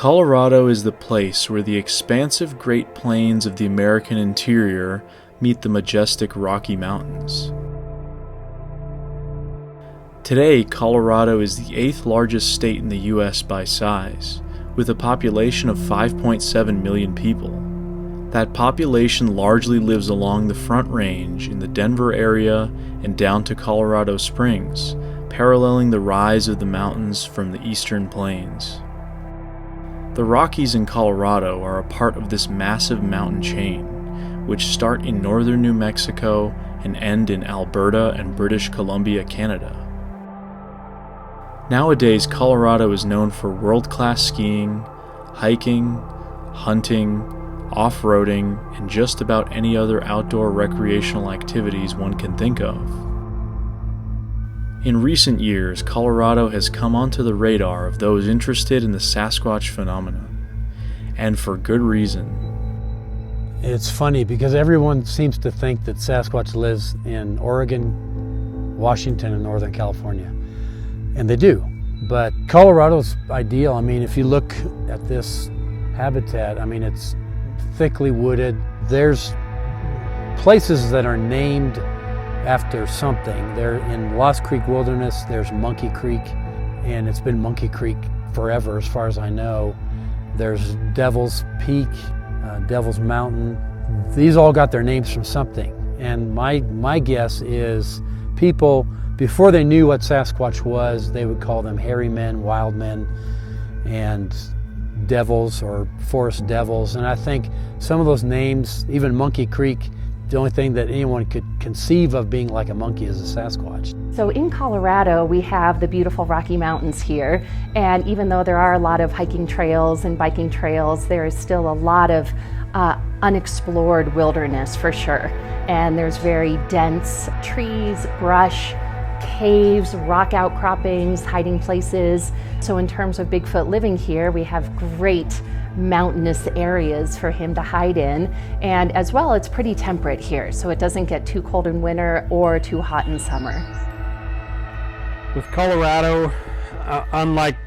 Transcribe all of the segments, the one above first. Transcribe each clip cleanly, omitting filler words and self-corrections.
Colorado is the place where the expansive Great Plains of the American interior meet the majestic Rocky Mountains. Today, Colorado is the 8th largest state in the U.S. by size, with a population of 5.7 million people. That population largely lives along the Front Range in the Denver area and down to Colorado Springs, paralleling the rise of the mountains from the eastern plains. The Rockies in Colorado are a part of this massive mountain chain, which start in northern New Mexico and end in Alberta and British Columbia, Canada. Nowadays, Colorado is known for world-class skiing, hiking, hunting, off-roading, and just about any other outdoor recreational activities one can think of. In recent years, Colorado has come onto the radar of those interested in the Sasquatch phenomenon, and for good reason. It's funny because everyone seems to think that Sasquatch lives in Oregon, Washington, and Northern California. And they do. But Colorado's ideal. I mean, if you look at this habitat, I mean, it's thickly wooded. There's places that are named after something. They're in Lost Creek Wilderness, there's Monkey Creek, and it's been Monkey Creek forever as far as I know. There's Devil's Peak, Devil's Mountain. These all got their names from something. And my guess is people, before they knew what Sasquatch was, they would call them hairy men, wild men, and devils or forest devils. And I think some of those names, even Monkey Creek, the only thing that anyone could conceive of being like a monkey is a Sasquatch. So in Colorado, we have the beautiful Rocky Mountains here, and even though there are a lot of hiking trails and biking trails, there is still a lot of unexplored wilderness for sure. And there's very dense trees, brush, caves, rock outcroppings, hiding places. So in terms of Bigfoot living here, we have great mountainous areas for him to hide in, and as well it's pretty temperate here, so it doesn't get too cold in winter or too hot in summer. With Colorado, unlike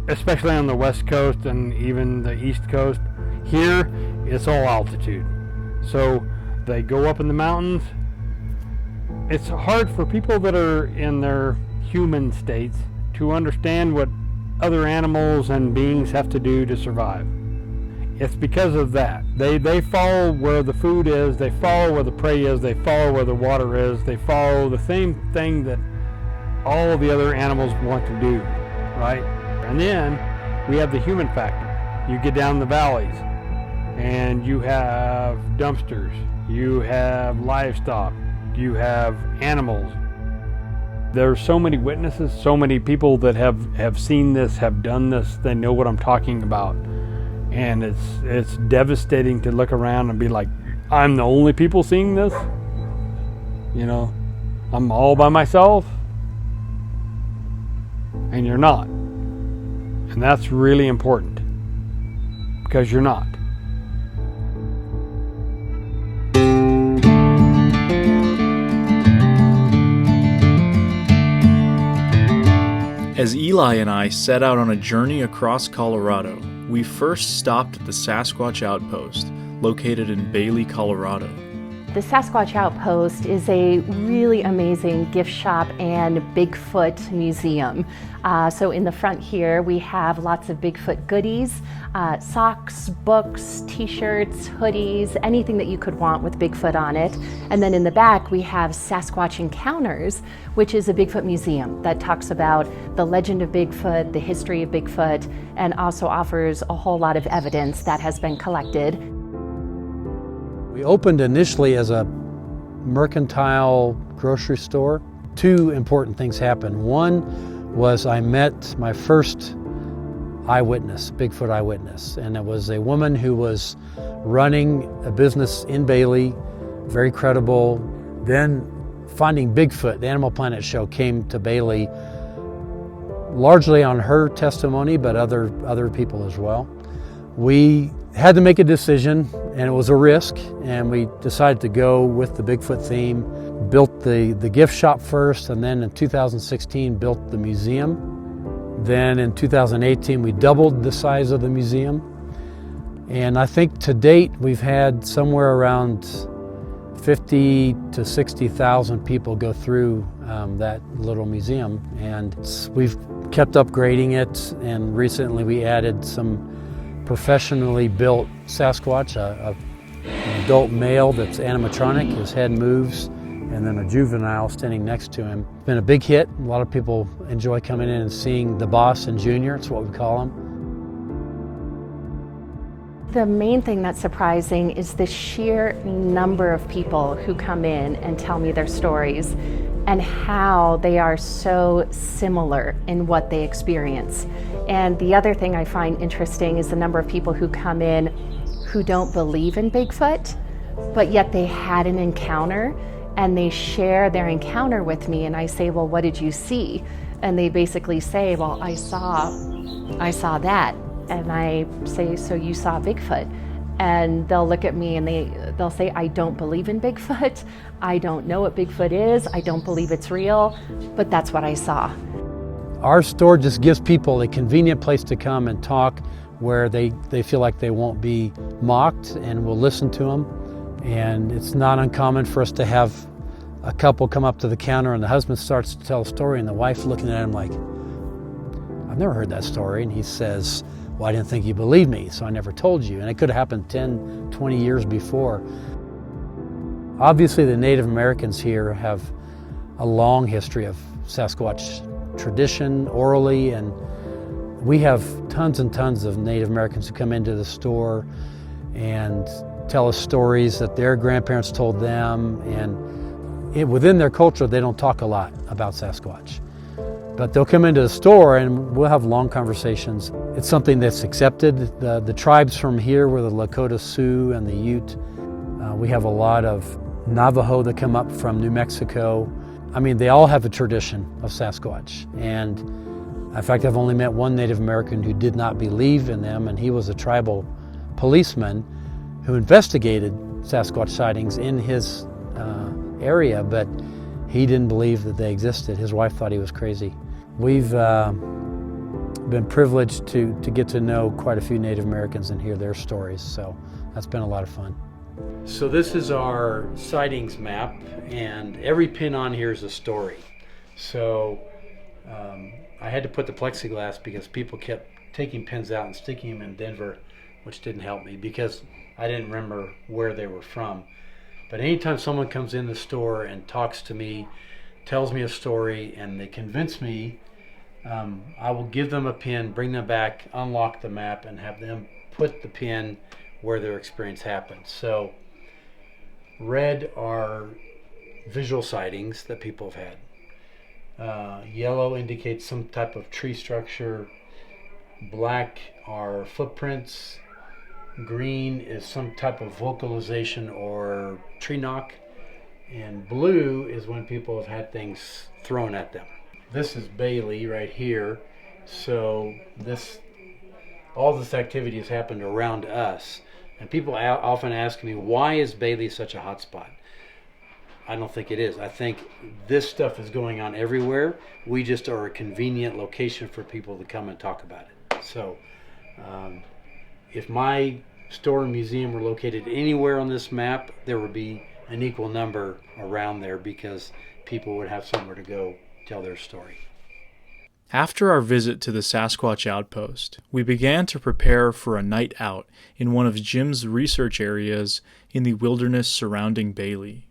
especially on the west coast and even the east coast, here it's all altitude, so they go up in the mountains. It's hard for people that are in their human states to understand what other animals and beings have to do to survive. It's because of that. They follow where the food is, they follow where the prey is, they follow where the water is, they follow the same thing that all of the other animals want to do, right? And then we have the human factor. You get down the valleys and you have dumpsters, you have livestock, you have animals. There's so many witnesses, so many people that have seen this, have done this, they know what I'm talking about. And it's devastating to look around and be like, I'm the only people seeing this? You know, I'm all by myself? And you're not. And that's really important, because you're not. As Eli and I set out on a journey across Colorado, we first stopped at the Sasquatch Outpost, located in Bailey, Colorado. The Sasquatch Outpost is a really amazing gift shop and Bigfoot museum. So in the front here, we have lots of Bigfoot goodies, socks, books, t-shirts, hoodies, anything that you could want with Bigfoot on it. And then in the back, we have Sasquatch Encounters, which is a Bigfoot museum that talks about the legend of Bigfoot, the history of Bigfoot, and also offers a whole lot of evidence that has been collected. We opened initially as a mercantile grocery store. Two important things happened. One was I met my first eyewitness, Bigfoot eyewitness, and it was a woman who was running a business in Bailey, very credible. Then Finding Bigfoot, the Animal Planet show, came to Bailey largely on her testimony, but other people as well. We had to make a decision, and it was a risk, and we decided to go with the Bigfoot theme. Built the gift shop first, and then in 2016 built the museum. Then in 2018, we doubled the size of the museum. And I think to date, we've had somewhere around 50 to 60,000 people go through that little museum. And we've kept upgrading it, and recently we added some professionally built Sasquatch, an adult male that's animatronic, his head moves, and then a juvenile standing next to him. It's been a big hit. A lot of people enjoy coming in and seeing the boss and Junior, it's what we call him. The main thing that's surprising is the sheer number of people who come in and tell me their stories and how they are so similar in what they experience. And the other thing I find interesting is the number of people who come in who don't believe in Bigfoot, but yet they had an encounter and they share their encounter with me, and I say, well, what did you see? And they basically say, well, I saw that. And I say, so you saw Bigfoot? And they'll look at me and they'll say, I don't believe in Bigfoot. I don't know what Bigfoot is. I don't believe it's real, but that's what I saw. Our store just gives people a convenient place to come and talk where they feel like they won't be mocked, and we'll listen to them. And it's not uncommon for us to have a couple come up to the counter and the husband starts to tell a story and the wife looking at him like, I've never heard that story. And he says, well, I didn't think you believed me, so I never told you. And it could have happened 10, 20 years before. Obviously, the Native Americans here have a long history of Sasquatch tradition, orally, and we have tons and tons of Native Americans who come into the store and tell us stories that their grandparents told them. And within their culture, they don't talk a lot about Sasquatch. But they'll come into the store and we'll have long conversations. It's something that's accepted. The tribes from here were the Lakota Sioux and the Ute. We have a lot of Navajo that come up from New Mexico. I mean, they all have a tradition of Sasquatch. And in fact, I've only met one Native American who did not believe in them, and he was a tribal policeman who investigated Sasquatch sightings in his area, but he didn't believe that they existed. His wife thought he was crazy. We've been privileged to get to know quite a few Native Americans and hear their stories, so that's been a lot of fun. So this is our sightings map, and every pin on here is a story. So I had to put the plexiglass because people kept taking pins out and sticking them in Denver, which didn't help me because I didn't remember where they were from. But anytime someone comes in the store and talks to me, tells me a story, and they convince me, I will give them a pin, bring them back, unlock the map, and have them put the pin where their experience happened. So red are visual sightings that people have had. Yellow indicates some type of tree structure. Black are footprints. Green is some type of vocalization or tree knock. And blue is when people have had things thrown at them. This is Bailey right here. So all this activity has happened around us. And people often ask me, why is Bailey such a hot spot? I don't think it is. I think this stuff is going on everywhere. We just are a convenient location for people to come and talk about it. So if my store and museum were located anywhere on this map, there would be an equal number around there because people would have somewhere to go tell their story. After our visit to the Sasquatch Outpost, we began to prepare for a night out in one of Jim's research areas in the wilderness surrounding Bailey.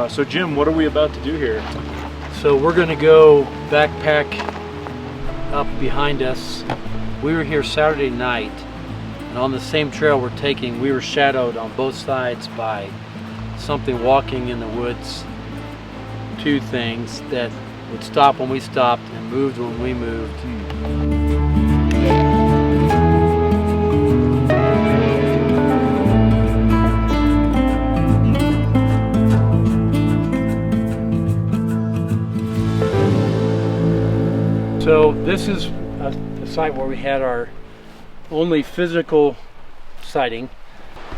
So Jim, what are we about to do here? So we're going to go backpack up behind us. We were here Saturday night, and on the same trail we're taking, we were shadowed on both sides by something walking in the woods. Two things that would stop when we stopped and moved when we moved. So this is a site where we had our only physical sighting.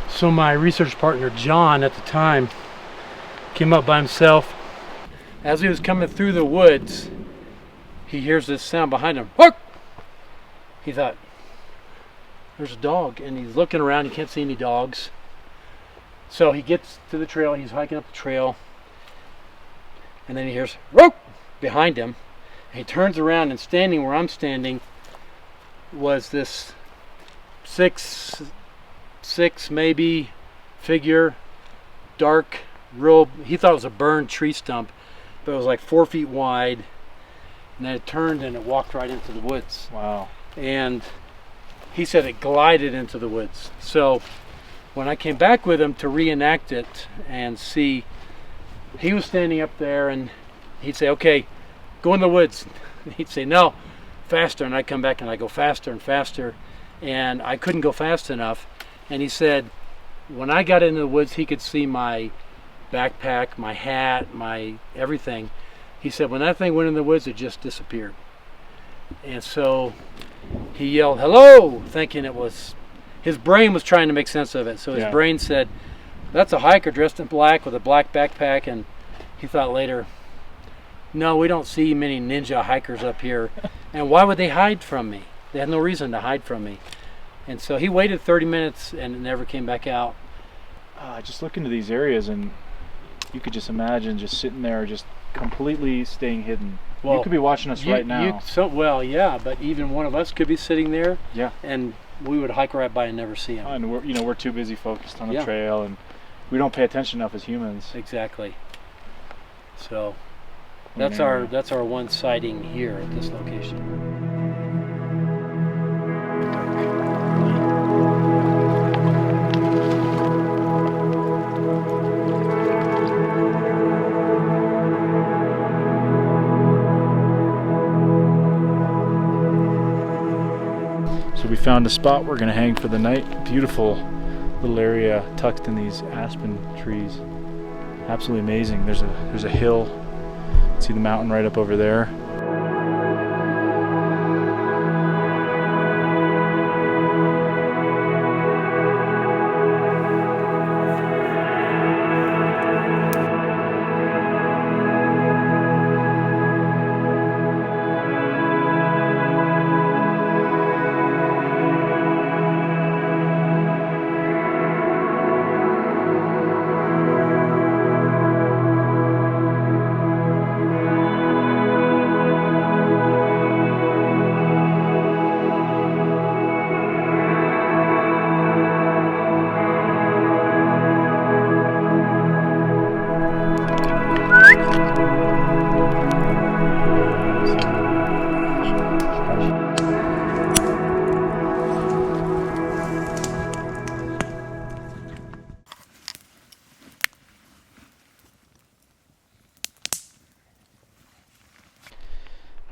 So my research partner John at the time came up by himself. As he was coming through the woods, he hears this sound behind him. Bark! He thought, there's a dog, and he's looking around, he can't see any dogs. So he gets to the trail, he's hiking up the trail, and then he hears "Rook!" behind him. And he turns around, and standing where I'm standing was this six maybe figure, dark, real, he thought it was a burned tree stump, but it was like 4 feet wide, and then it turned and it walked right into the woods. Wow. And he said it glided into the woods. So when I came back with him to reenact it and see, he was standing up there and he'd say, okay, go in the woods. He'd say, no, faster. And I'd come back and I'd go faster and faster. And I couldn't go fast enough. And he said, when I got into the woods, he could see my backpack, my hat, my everything. He said, when that thing went in the woods, it just disappeared. And so he yelled, hello, thinking it was, his brain was trying to make sense of it. So his brain said, that's a hiker dressed in black with a black backpack. And he thought later, no, we don't see many ninja hikers up here. And why would they hide from me? They had no reason to hide from me. And so he waited 30 minutes and it never came back out. Just look into these areas and you could just imagine just sitting there, just completely staying hidden. Well, you could be watching us right now. Well, yeah, but even one of us could be sitting there. Yeah. And we would hike right by and never see him. And we're too busy focused on the trail, and we don't pay attention enough as humans. Exactly. So that's our one sighting here at this location. So we found a spot we're gonna hang for the night. Beautiful little area tucked in these aspen trees. Absolutely amazing. There's a hill. See the mountain right up over there.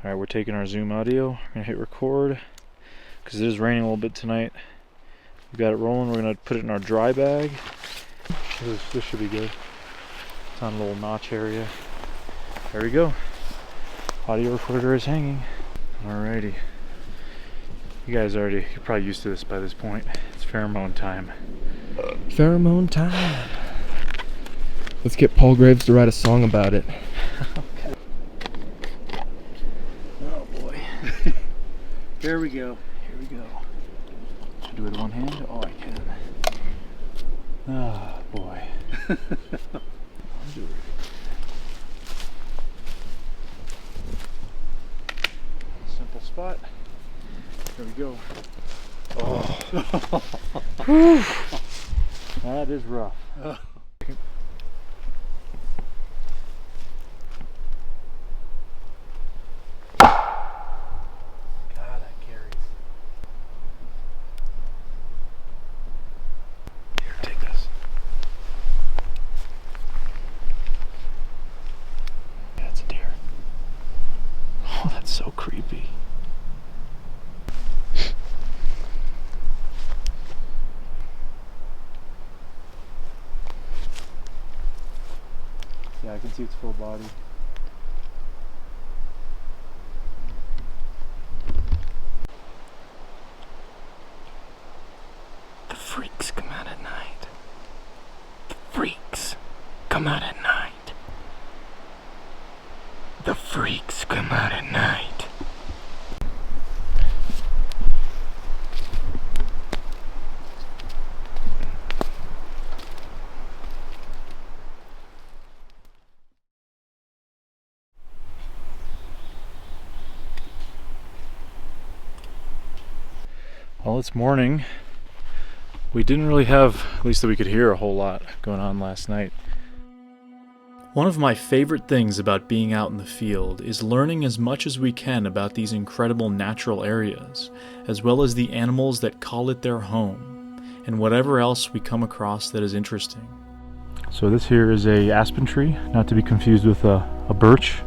Alright, we're taking our Zoom audio. We're going to hit record because it is raining a little bit tonight. We've got it rolling. We're going to put it in our dry bag. This should be good. It's on a little notch area. There we go. Audio recorder is hanging. Alrighty. You're probably used to this by this point. It's pheromone time. Pheromone time. Let's get Paul Graves to write a song about it. There we go. Here we go. Should I do it with one hand? Oh, I can. Oh, boy. I'll do it. Simple spot. There we go. Oh. That is rough. So creepy. Yeah, I can see its full body. come out at night. The freaks come out at night. Well, it's morning. We didn't really have, at least that we could hear, a whole lot going on last night. One of my favorite things about being out in the field is learning as much as we can about these incredible natural areas, as well as the animals that call it their home, and whatever else we come across that is interesting. So this here is a aspen tree, not to be confused with a birch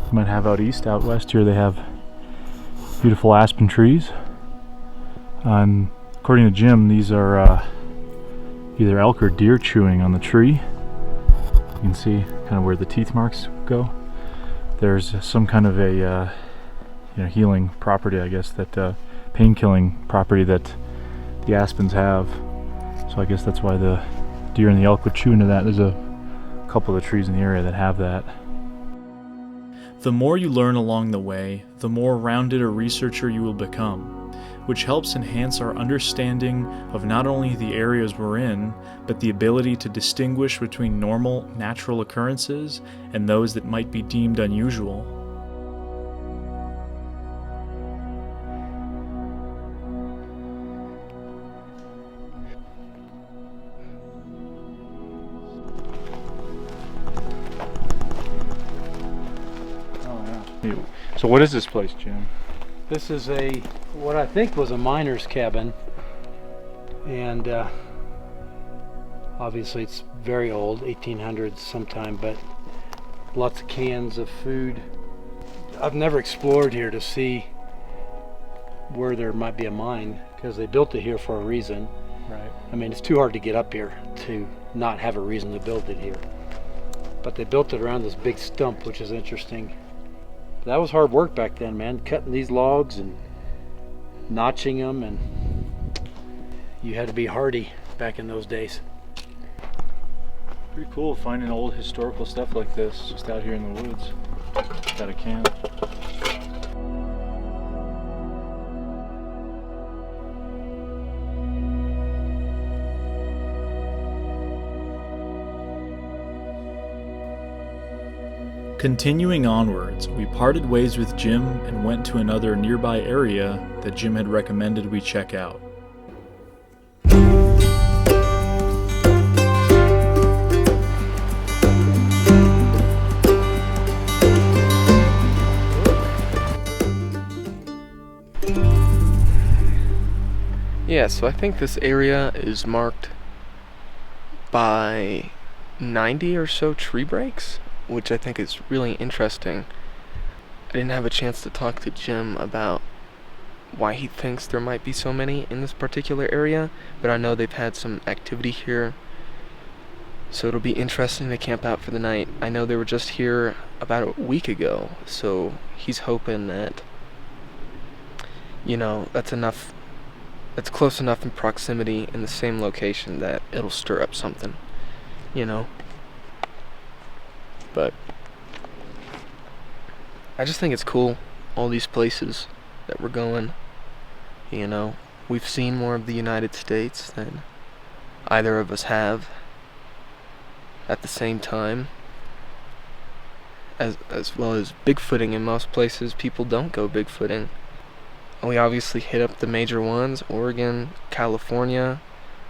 you might have out east. Out west here they have beautiful aspen trees. According to Jim, these are either elk or deer chewing on the tree. You can see kind of where the teeth marks go. There's some kind of a healing property, I guess, that pain-killing property that the aspens have. So I guess that's why the deer and the elk would chew into that. There's a couple of the trees in the area that have that. The more you learn along the way, the more rounded a researcher you will become, which helps enhance our understanding of not only the areas we're in, but the ability to distinguish between normal, natural occurrences and those that might be deemed unusual. So what is this place, Jim? This is what I think was a miner's cabin, and obviously it's very old, 1800s sometime, but lots of cans of food. I've never explored here to see where there might be a mine, because they built it here for a reason. Right. I mean, it's too hard to get up here to not have a reason to build it here. But they built it around this big stump, which is interesting. That was hard work back then, man, cutting these logs and notching them, and you had to be hardy back in those days. Pretty cool finding old historical stuff like this just out here in the woods. Got a camp. Continuing onwards, we parted ways with Jim and went to another nearby area that Jim had recommended we check out. Yeah, so I think this area is marked by 90 or so tree breaks, which I think is really interesting. I didn't have a chance to talk to Jim about why he thinks there might be so many in this particular area, but I know they've had some activity here, so it'll be interesting to camp out for the night. I know they were just here about a week ago, so he's hoping that, that's close enough in proximity in the same location that it'll stir up something, But I just think it's cool, all these places that we're going. We've seen more of the United States than either of us have at the same time. As well as bigfooting in most places, people don't go bigfooting. We obviously hit up the major ones, Oregon, California,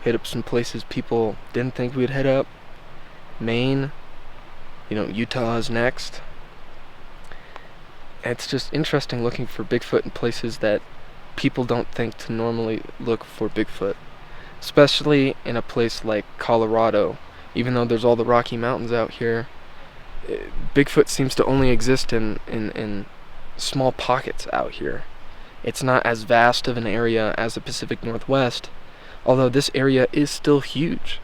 hit up some places people didn't think we'd hit up, Maine. Utah is next. It's just interesting looking for Bigfoot in places that people don't think to normally look for Bigfoot. Especially in a place like Colorado. Even though there's all the Rocky Mountains out here, Bigfoot seems to only exist in small pockets out here. It's not as vast of an area as the Pacific Northwest, although this area is still huge.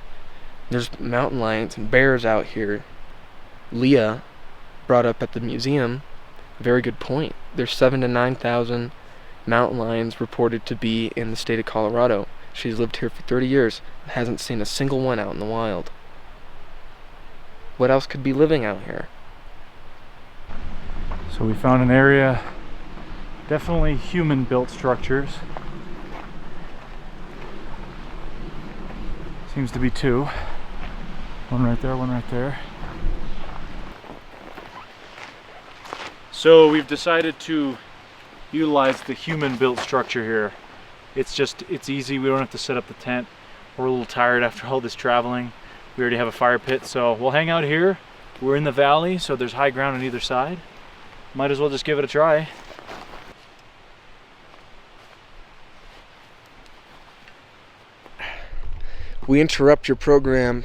There's mountain lions and bears out here. Leah brought up at the museum a very good point. There's 7,000 to 9,000 mountain lions reported to be in the state of Colorado. She's lived here for 30 years and hasn't seen a single one out in the wild. what else could be living out here? So we found an area, definitely human-built structures. Seems to be two. One right there, one right there. So we've decided to utilize the human-built structure here. It's easy, we don't have to set up the tent. We're a little tired after all this traveling. We already have a fire pit, so we'll hang out here. We're in the valley, so there's high ground on either side. Might as well just give it a try. We interrupt your program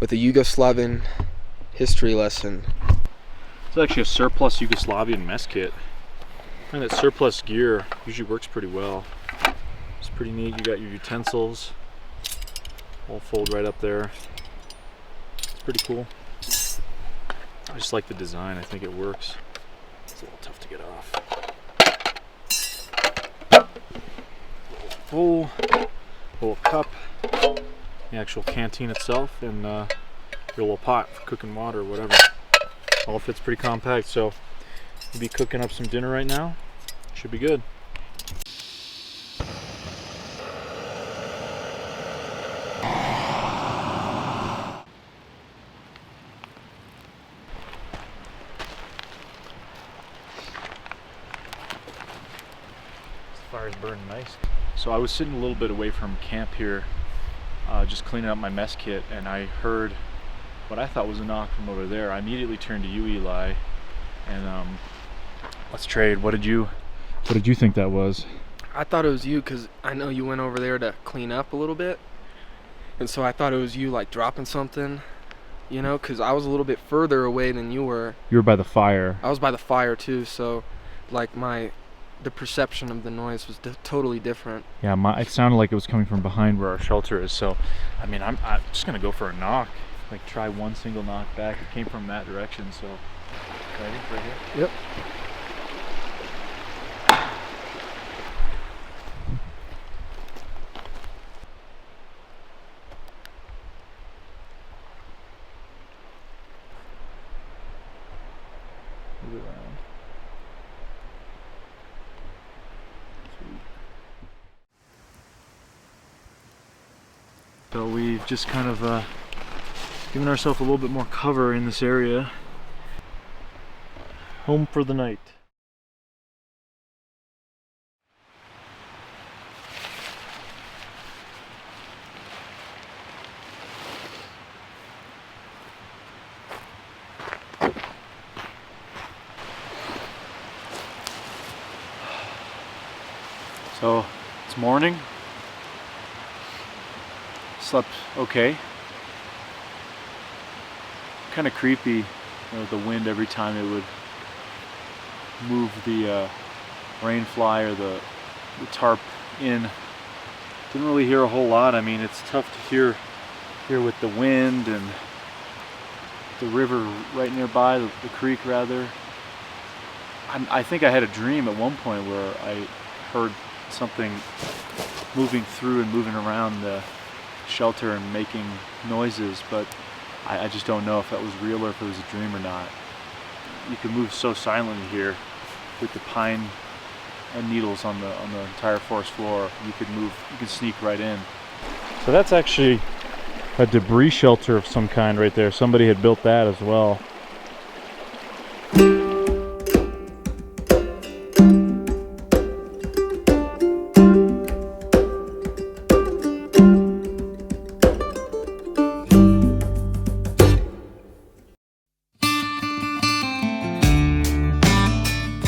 with a Yugoslavian history lesson. It's actually a surplus Yugoslavian mess kit. I find that surplus gear usually works pretty well. It's pretty neat. You got your utensils all fold right up there. It's pretty cool. I just like the design. I think it works. It's a little tough to get off. Full little cup, the actual canteen itself, and your little pot for cooking water or whatever. All fits pretty compact, so we'll be cooking up some dinner right now. Should be good. Fire's burning nice. So I was sitting a little bit away from camp here, just cleaning up my mess kit, and I heard what I thought was a knock from over there. I immediately turned to you, Eli, and let's trade. What did you think that was? I thought it was you because I know you went over there to clean up a little bit, and so I thought it was you, like, dropping something, you know, because I was a little bit further away than you were. You were by the fire. I was by the fire too, so like the perception of the noise was totally different. Yeah, it sounded like it was coming from behind where our shelter is. So, I mean, I'm just gonna go for a knock. Like, try one single knock back. It came from that direction, so. Ready? Right here? Yep. Move it around. So we've just kind of given ourselves a little bit more cover in this area. Home for the night. So it's morning. Slept okay. Kind of creepy, you know, the wind every time it would move the rain fly or the tarp in. Didn't really hear a whole lot. I mean, it's tough to hear here with the wind and the river right nearby, the creek rather. I think I had a dream at one point where I heard something moving through and moving around the shelter and making noises, but I just don't know if that was real or if it was a dream or not. You can move so silently here with the pine and needles on the entire forest floor. You can sneak right in. So that's actually a debris shelter of some kind right there. Somebody had built that as well.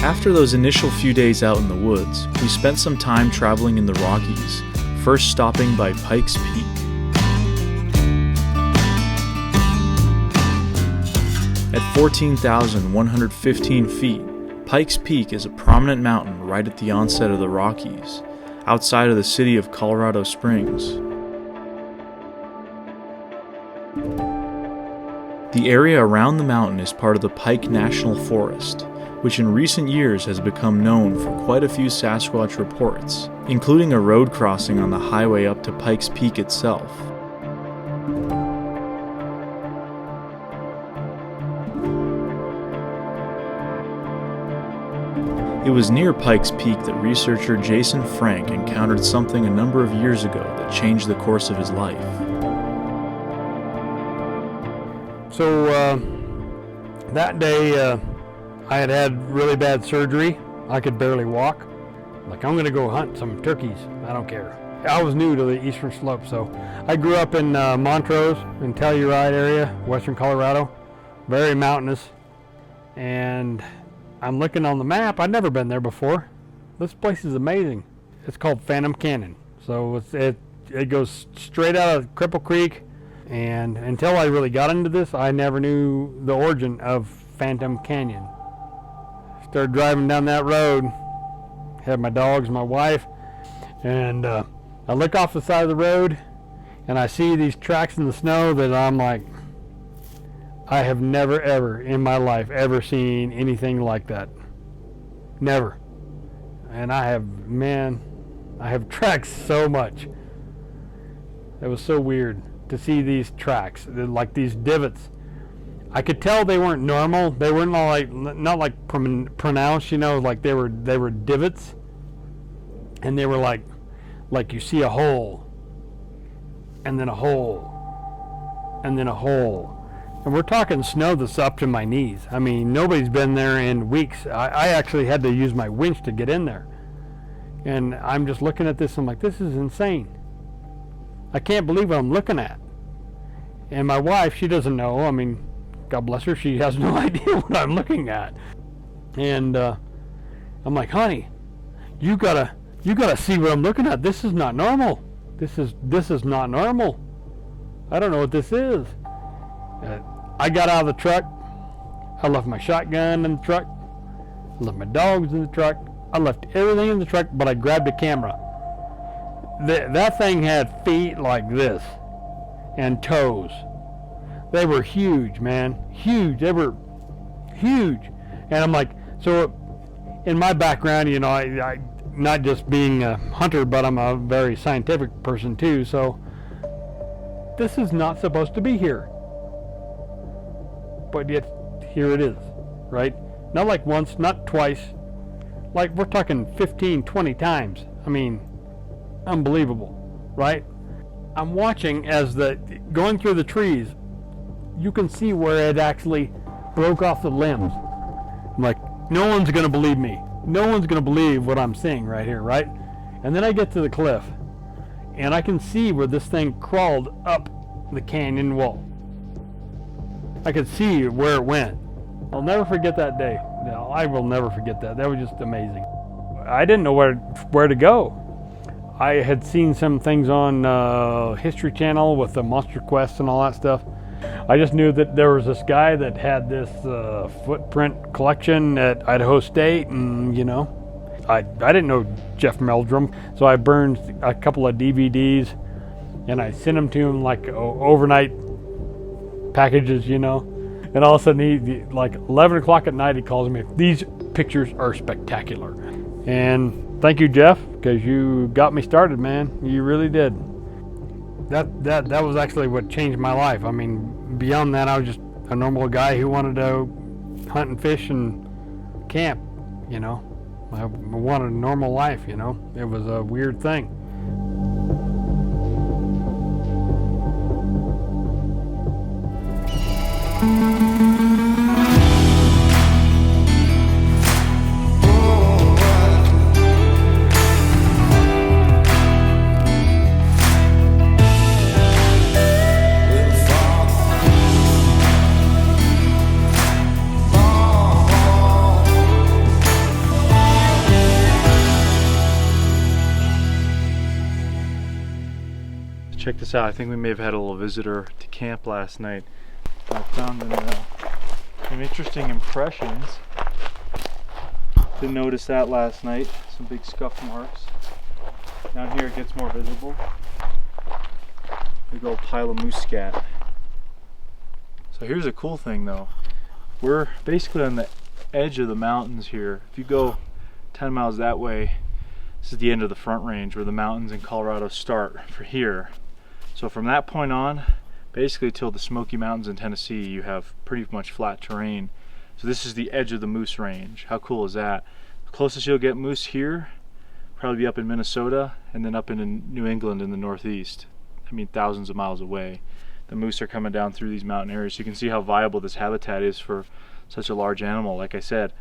After those initial few days out in the woods, we spent some time traveling in the Rockies, first stopping by Pikes Peak. At 14,115 feet, Pikes Peak is a prominent mountain right at the onset of the Rockies, outside of the city of Colorado Springs. The area around the mountain is part of the Pike National Forest, which in recent years has become known for quite a few Sasquatch reports, including a road crossing on the highway up to Pikes Peak itself. It was near Pikes Peak that researcher Jason Frank encountered something a number of years ago that changed the course of his life. So that day I had really bad surgery. I could barely walk. Like, I'm gonna go hunt some turkeys. I don't care. I was new to the eastern slope, so I grew up in Montrose, in Telluride area, western Colorado. Very mountainous. And I'm looking on the map. I'd never been there before. This place is amazing. It's called Phantom Canyon. So it goes straight out of Cripple Creek. And until I really got into this, I never knew the origin of Phantom Canyon. Started driving down that road, had my dogs, my wife, and I look off the side of the road and I see these tracks in the snow that I'm like, I have never ever in my life ever seen anything like that. Never. And I have tracked so much. It was so weird to see these tracks, like these divots. I could tell they weren't normal. They weren't not like pronounced, you know, like they were divots, and they were like you see a hole, and then a hole, and then a hole, and we're talking snow that's up to my knees. I mean, nobody's been there in weeks. I actually had to use my winch to get in there, and I'm just looking at this. I'm like, this is insane. I can't believe what I'm looking at. And my wife, she doesn't know. I mean, God bless her, she has no idea what I'm looking at. And I'm like, honey, you gotta see what I'm looking at. This is not normal. This is not normal. I don't know what this is. I got out of the truck. I left my shotgun in the truck. I left my dogs in the truck. I left everything in the truck, but I grabbed a camera. That thing had feet like this and toes. They were huge, man. Huge. They were huge. And I'm like, so in my background, you know, I not just being a hunter, but I'm a very scientific person too, so this is not supposed to be here. But yet, here it is, right? Not like once, not twice. Like, we're talking 15, 20 times. I mean, unbelievable, right? I'm watching as going through the trees, you can see where it actually broke off the limbs. I'm like, no one's gonna believe me. No one's gonna believe what I'm seeing right here, right? And then I get to the cliff, and I can see where this thing crawled up the canyon wall. I could see where it went. I'll never forget that day. No, I will never forget that. That was just amazing. I didn't know where to go. I had seen some things on History Channel with the Monster Quest and all that stuff. I just knew that there was this guy that had this footprint collection at Idaho State, and you know, I didn't know Jeff Meldrum, so I burned a couple of DVDs and I sent them to him like overnight packages, you know. And all of a sudden, he like 11 o'clock at night, he calls me, "These pictures are spectacular." And thank you, Jeff, because you got me started, man. You really did. That was actually what changed my life. I mean, beyond that, I was just a normal guy who wanted to hunt and fish and camp, you know. I wanted a normal life, you know. It was a weird thing. Check this out. I think we may have had a little visitor to camp last night. I found some interesting impressions. Didn't notice that last night. Some big scuff marks. Down here it gets more visible. Big old pile of moose scat. So here's a cool thing though. We're basically on the edge of the mountains here. If you go 10 miles that way, this is the end of the Front Range where the mountains in Colorado start for here. So from that point on, basically till the Smoky Mountains in Tennessee, you have pretty much flat terrain. So this is the edge of the Moose Range. How cool is that? Closest you'll get moose here, probably be up in Minnesota, and then up in New England in the northeast. I mean, thousands of miles away. The moose are coming down through these mountain areas. You can see how viable this habitat is for such a large animal. Like I said,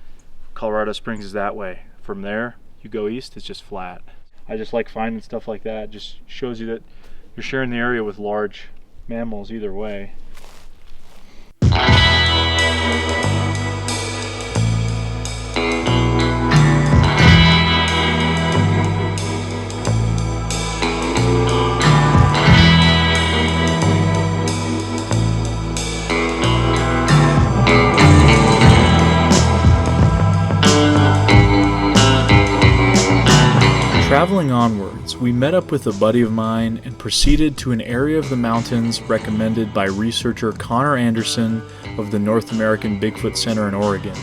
Colorado Springs is that way. From there, you go east, it's just flat. I just like finding stuff like that. It just shows you that you're sharing the area with large mammals either way. Traveling onwards, we met up with a buddy of mine and proceeded to an area of the mountains recommended by researcher Connor Anderson of the North American Bigfoot Center in Oregon,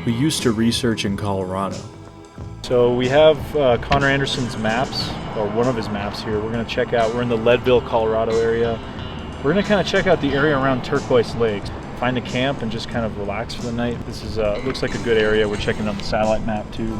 who used to research in Colorado. So we have Connor Anderson's maps, or one of his maps here. We're going to check out, we're in the Leadville, Colorado area. We're going to kind of check out the area around Turquoise Lake, find a camp and just kind of relax for the night. This is looks like a good area. We're checking on the satellite map too.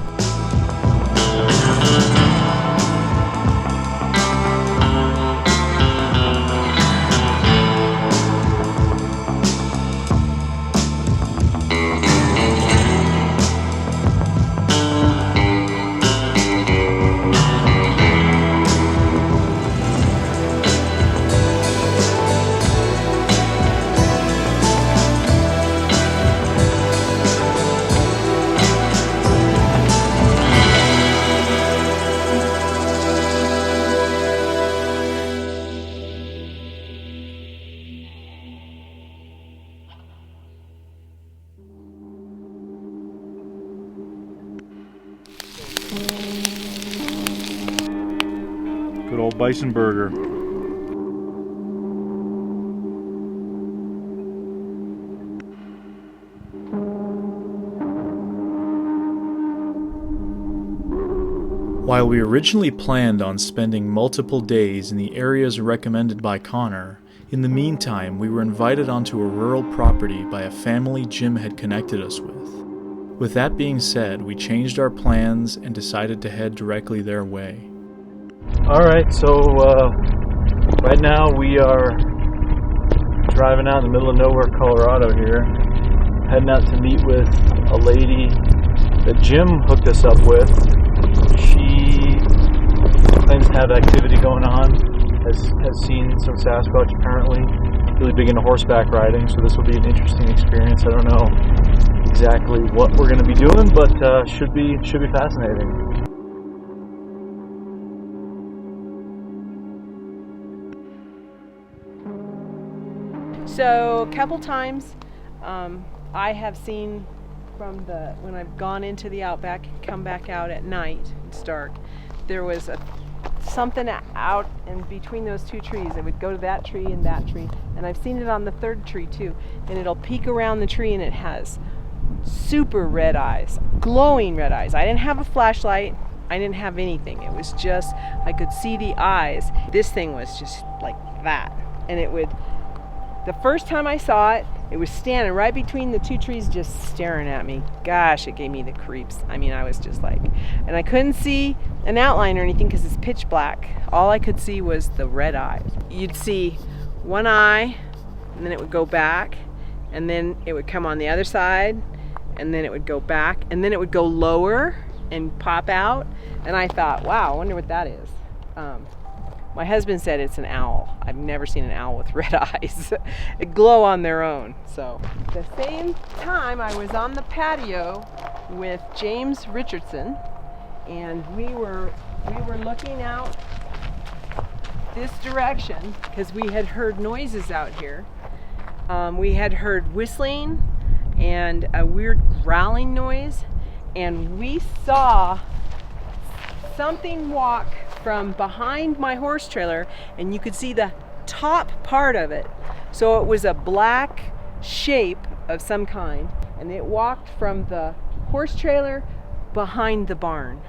Good old bison burger. While we originally planned on spending multiple days in the areas recommended by Connor, in the meantime we were invited onto a rural property by a family Jim had connected us with. With that being said, we changed our plans and decided to head directly their way. Alright, so right now we are driving out in the middle of nowhere, Colorado here, heading out to meet with a lady that Jim hooked us up with. She claims to have activity going on, has seen some Sasquatch apparently, really big into horseback riding, so this will be an interesting experience. I don't know exactly what we're going to be doing, but should be fascinating. So a couple times I have seen from when I've gone into the outback, come back out at night, it's dark, there was something out in between those two trees. It would go to that tree and that tree, and I've seen it on the third tree too, and it'll peek around the tree and it has super red eyes, glowing red eyes. I didn't have a flashlight, I didn't have anything, it was just, I could see the eyes. This thing was just like that, and it would, the first time I saw it, it was standing right between the two trees just staring at me. Gosh, it gave me the creeps. I mean, I was just like, and I couldn't see an outline or anything because it's pitch black. All I could see was the red eyes. You'd see one eye, and then it would go back, and then it would come on the other side, and then it would go back, and then it would go lower and pop out. And I thought, wow, I wonder what that is. My husband said it's an owl. I've never seen an owl with red eyes. It glow on their own. So the same time I was on the patio with James Richardson, and we were looking out this direction because we had heard noises out here. We had heard whistling and a weird growling noise, and we saw something walk from behind my horse trailer, and you could see the top part of it. So it was a black shape of some kind, and it walked from the horse trailer behind the barn.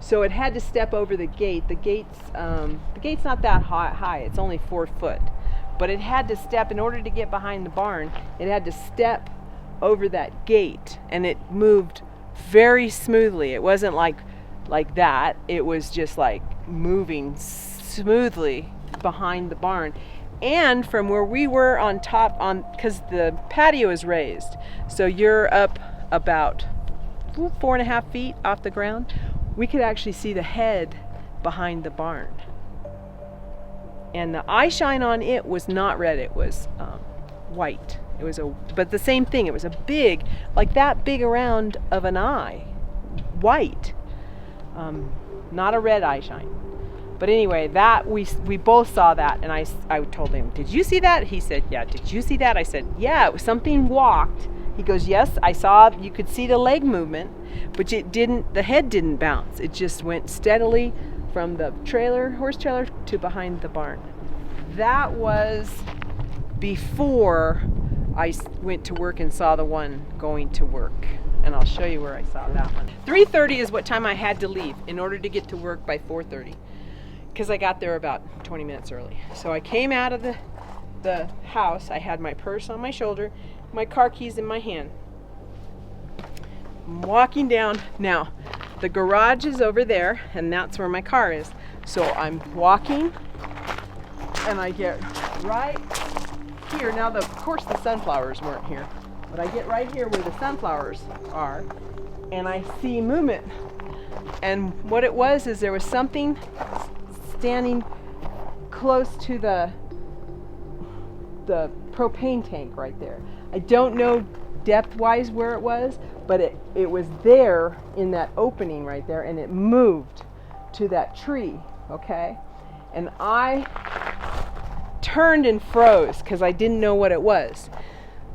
So it had to step over the gate. The gate's not that high, it's only 4 foot. But it had to step, in order to get behind the barn, it had to step over that gate, and it moved very smoothly. It wasn't like that. It was just like moving smoothly behind the barn. And from where we were on top, because the patio is raised, so you're up about 4.5 feet off the ground, we could actually see the head behind the barn. And the eye shine on it was not red, it was white. It was but the same thing, it was a big, like that big around of an eye, white, not a red eye shine. But anyway, that we both saw that, and I told him, did you see that? He said, yeah. Did you see that? I said, yeah, it was something walked. He goes, yes, I saw, you could see the leg movement, but the head didn't bounce. It just went steadily from the horse trailer to behind the barn. That was before I went to work and saw the one going to work. And I'll show you where I saw that one. 3:30 is what time I had to leave in order to get to work by 4:30. Because I got there about 20 minutes early. So I came out of the house. I had my purse on my shoulder, my car keys in my hand. I'm walking down. Now, the garage is over there, and that's where my car is. So I'm walking, and I get right here. Now, of course, the sunflowers weren't here, but I get right here where the sunflowers are, and I see movement. And what it was is there was something standing close to the propane tank right there. I don't know depth-wise where it was, but it was there in that opening right there, and it moved to that tree, okay? And I turned and froze because I didn't know what it was.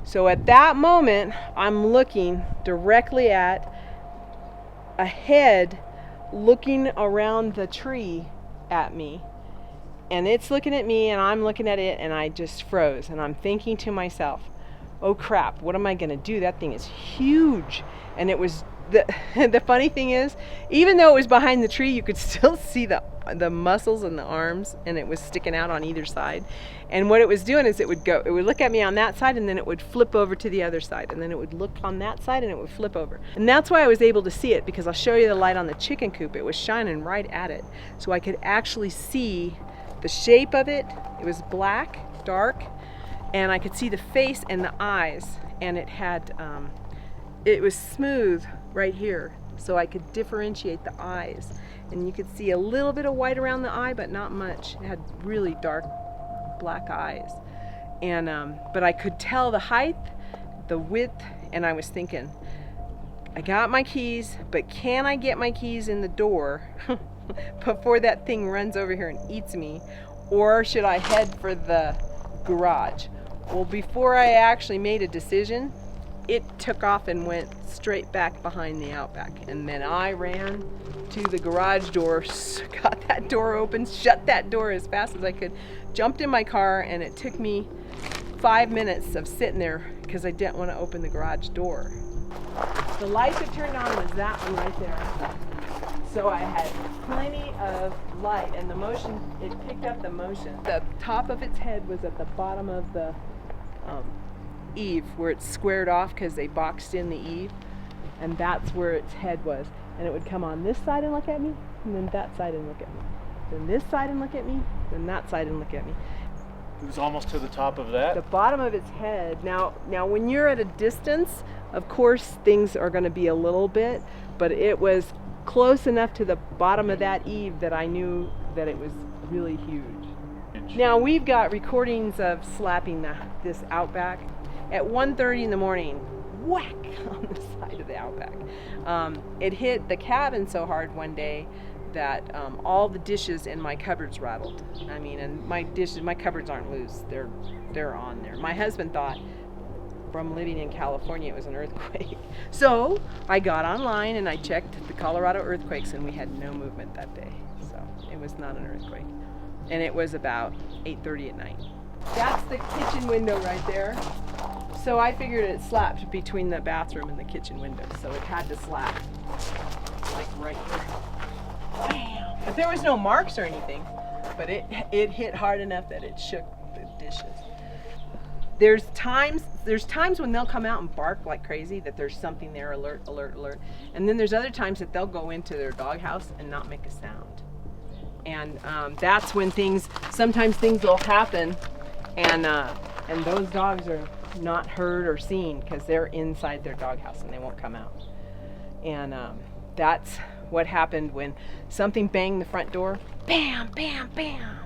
So at that moment, I'm looking directly at a head looking around the tree at me, and it's looking at me and I'm looking at it, and I just froze, and I'm thinking to myself, oh crap, what am I gonna do? That thing is huge. And it was the funny thing is, even though it was behind the tree, you could still see the muscles and the arms, and it was sticking out on either side. And what it was doing is it would look at me on that side, and then it would flip over to the other side, and then it would look on that side, and it would flip over. And that's why I was able to see it, because I'll show you the light on the chicken coop. It was shining right at it, so I could actually see the shape of it. It was black, dark, and I could see the face and the eyes, and it had it was smooth right here, so I could differentiate the eyes, and you could see a little bit of white around the eye, but not much. It had really dark black eyes, and but I could tell the height, the width, and I was thinking, I got my keys, but can I get my keys in the door before that thing runs over here and eats me, or should I head for the garage? Well, before I actually made a decision, it took off and went straight back behind the Outback. And then I ran to the garage door, got that door open, shut that door as fast as I could, jumped in my car, and it took me 5 minutes of sitting there because I didn't want to open the garage door. The light that turned on was that one right there. So I had plenty of light, and the motion, it picked up the motion. The top of its head was at the bottom of the eave, where it's squared off because they boxed in the eave, and that's where its head was. And it would come on this side and look at me, and then that side and look at me, then this side and look at me, then that side and look at me. It was almost to the top of that? The bottom of its head. Now when you're at a distance, of course things are going to be a little bit, but it was close enough to the bottom of that eave that I knew that it was really huge. Now we've got recordings of slapping this Outback at 1:30 in the morning. Whack on the side of the Outback. It hit the cabin so hard one day that all the dishes in my cupboards rattled. I mean, and my cupboards aren't loose. They're on there. My husband thought from living in California it was an earthquake. So I got online and I checked the Colorado earthquakes, and we had no movement that day. So it was not an earthquake. And it was about 8:30 at night. That's the kitchen window right there. So I figured it slapped between the bathroom and the kitchen window, so it had to slap, like right there. Bam! But there was no marks or anything, but it hit hard enough that it shook the dishes. There's times when they'll come out and bark like crazy, that there's something there, alert, alert, alert. And then there's other times that they'll go into their doghouse and not make a sound. And that's when sometimes things will happen, and those dogs are not heard or seen because they're inside their doghouse and they won't come out. And that's what happened when something banged the front door, bam, bam, bam,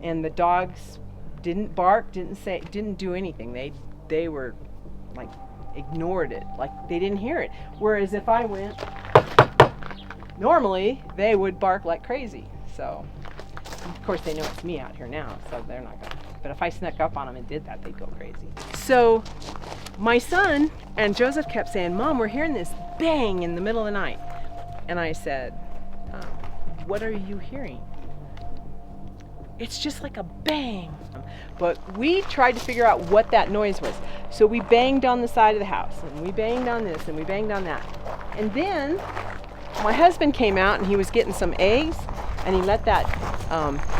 and the dogs didn't bark, didn't do anything. They were like ignored it, like they didn't hear it. Whereas if I went, normally they would bark like crazy. So of course they know it's me out here now, so they're not gonna. But if I snuck up on them and did that, they'd go crazy. So my son and Joseph kept saying, "Mom, we're hearing this bang in the middle of the night." And I said, "What are you hearing?" "It's just like a bang." But we tried to figure out what that noise was. So we banged on the side of the house, and we banged on this, and we banged on that. And then my husband came out, and he was getting some eggs, and he let that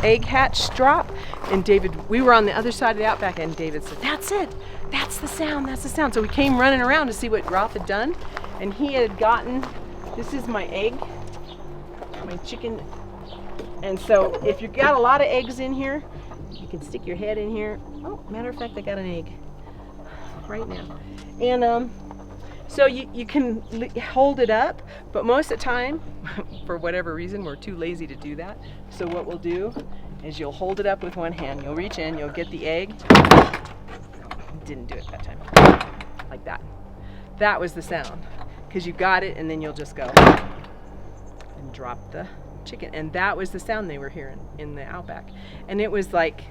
egg hatch drop. And we were on the other side of the outback, and David said, "That's it. That's the sound. That's the sound." So we came running around to see what Ralph had done. And he had gotten, this is my egg, my chicken. And so if you've got a lot of eggs in here, you can stick your head in here. Oh, matter of fact, I got an egg right now. And so you can hold it up, but most of the time, for whatever reason, we're too lazy to do that. So what we'll do is you'll hold it up with one hand, you'll reach in, you'll get the egg. Didn't do it that time. Like that. That was the sound. Because you got it, and then you'll just go and drop the chicken. And that was the sound they were hearing in the outback. And it was like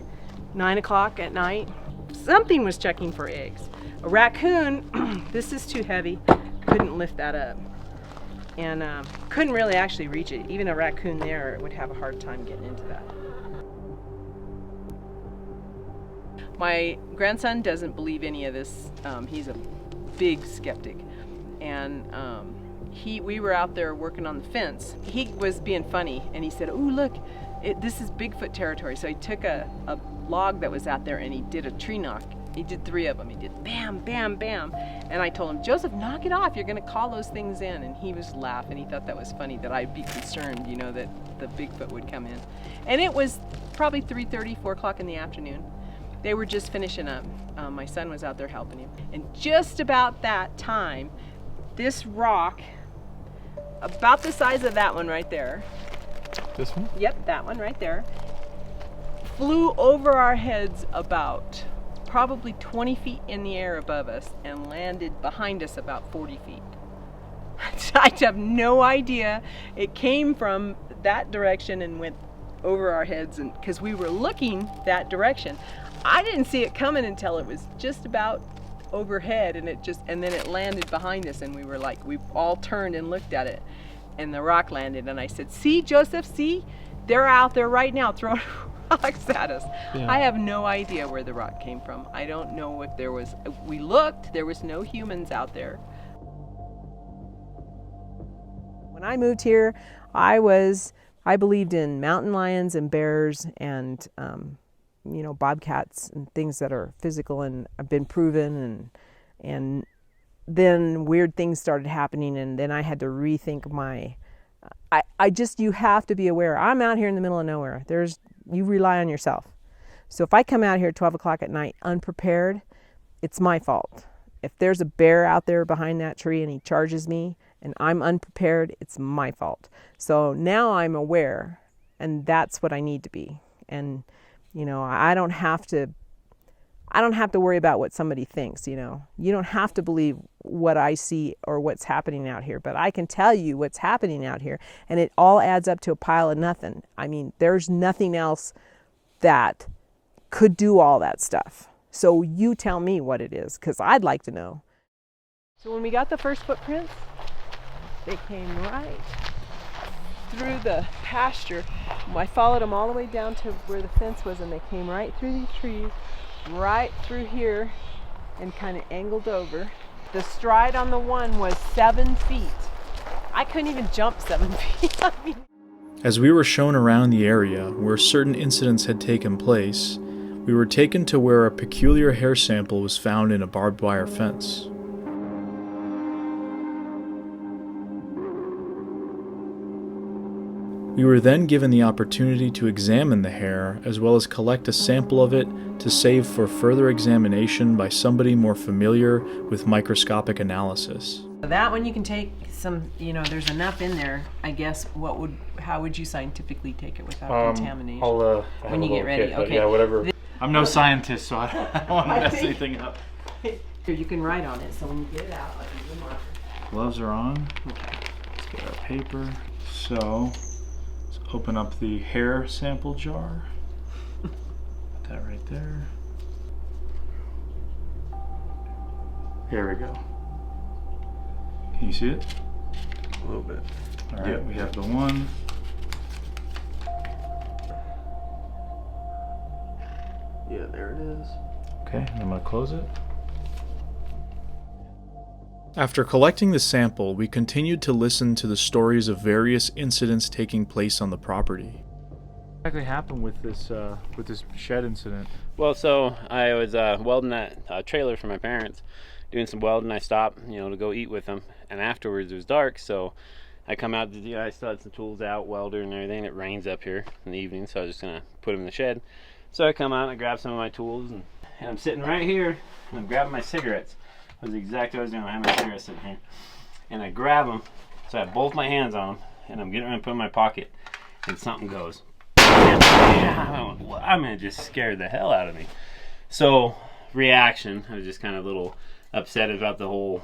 9 o'clock at night. Something was checking for eggs. A raccoon, this is too heavy, couldn't lift that up. And couldn't really actually reach it. Even a raccoon there would have a hard time getting into that. My grandson doesn't believe any of this. He's a big skeptic. And we were out there working on the fence. He was being funny, and he said, "Oh, look, this is Bigfoot territory." So he took a log that was out there, and he did a tree knock. He did 3 of them. He did bam, bam, bam. And I told him, "Joseph, knock it off. You're going to call those things in." And he was laughing. He thought that was funny, that I'd be concerned, that the Bigfoot would come in. And it was probably 3:30, 4 o'clock in the afternoon. They were just finishing up. My son was out there helping him. And just about that time, this rock, about the size of that one right there. This one? Yep, that one right there, flew over our heads about probably 20 feet in the air above us and landed behind us about 40 feet. I have no idea. It came from that direction and went over our heads, and because we were looking that direction. I didn't see it coming until it was just about overhead, and then it landed behind us, and we all turned and looked at it, and the rock landed, and I said, "See, Joseph, see? They're out there right now throwing rocks at us." Yeah. I have no idea where the rock came from. I don't know if we looked, there was no humans out there. When I moved here, I believed in mountain lions and bears and bobcats and things that are physical and have been proven, and then weird things started happening, and then I had to rethink you have to be aware. I'm out here in the middle of nowhere. You rely on yourself. So if I come out here at 12 o'clock at night unprepared, it's my fault. If there's a bear out there behind that tree and he charges me and I'm unprepared, it's my fault. So now I'm aware, and that's what I need to be. And I don't have to worry about what somebody thinks. You don't have to believe what I see or what's happening out here, but I can tell you what's happening out here, and it all adds up to a pile of nothing. I mean, there's nothing else that could do all that stuff. So you tell me what it is, because I'd like to know. So when we got the first footprints, they came right through the pasture. I followed them all the way down to where the fence was, and they came right through these trees, right through here, and kind of angled over. The stride on the one was 7 feet. I couldn't even jump 7 feet. As we were shown around the area where certain incidents had taken place, we were taken to where a peculiar hair sample was found in a barbed wire fence. We were then given the opportunity to examine the hair, as well as collect a sample of it to save for further examination by somebody more familiar with microscopic analysis. That one you can take some, there's enough in there, I guess. How would you scientifically take it without contamination? When you get ready, okay. Yeah, whatever. I'm no scientist, so I don't want to mess anything up. Here, you can write on it, so when you get it out, I'll give you a marker. Gloves are on. Okay. Let's get our paper. So, let's open up the hair sample jar. Put that right there. Here we go. Can you see it? A little bit. All right, we have the one. Yeah, there it is. Okay, I'm gonna close it. After collecting the sample, we continued to listen to the stories of various incidents taking place on the property. What exactly happened with this shed incident? Well, so I was welding that trailer for my parents, doing some welding. I stopped, to go eat with them, and afterwards it was dark, so I come out to I still had some tools out, welder and everything. It rains up here in the evening, so I was just gonna put them in the shed. So I come out and I grab some of my tools, and I'm sitting right here, and I'm grabbing my cigarettes. That was exactly what I was doing. I had my cigarettes sitting here, and I grab them, so I have both my hands on them, and I'm getting ready to put them in my pocket, and something goes. I mean, it just scared the hell out of me. So, reaction, I was just kind of a little upset about the whole,